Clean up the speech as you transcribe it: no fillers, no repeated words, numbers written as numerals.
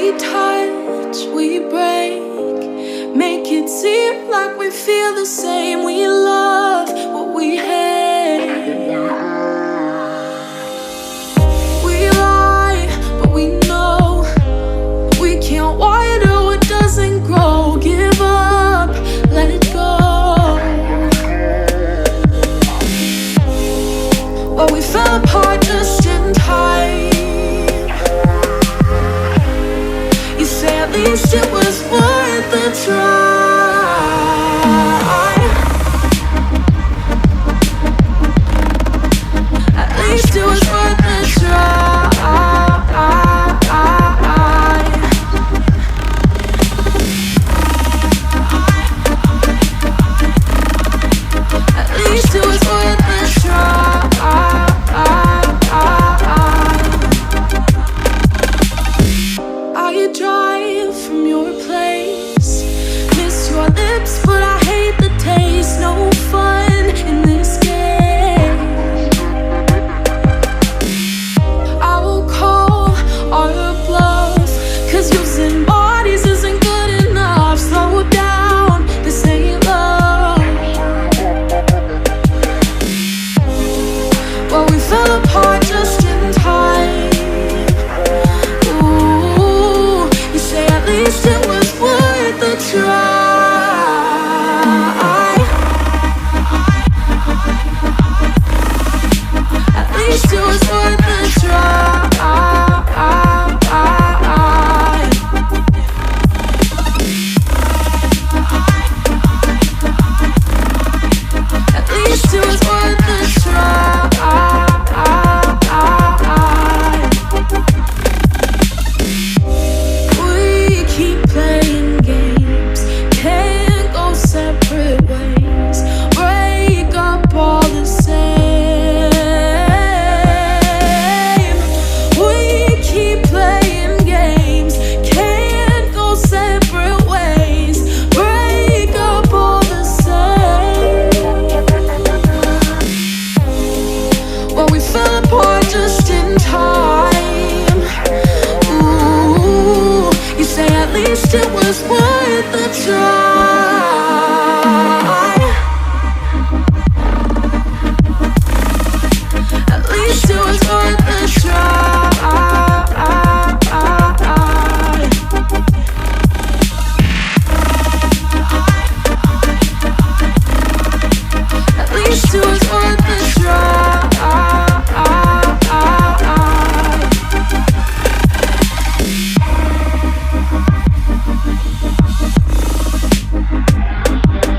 We touch, we break, make it seem like we feel the same. We love what we hate. We lie, but we know we can't water what doesn't grow. Give up, let it go. Well, we fell apart just in time. You say at least it was worth a try. At least it was worth a try. At least it was worth a try. I drive from your place, miss your lips, but I hate the taste. No fun in this game. I will call our bluff, 'cause using bodies isn't good enough. Slow down, this ain't love. Well, we fell apart just in time. At least it was worth a try. At least it was worth a try. At least it was worth a try. Just in time. Ooh, you say at least it was worth a try.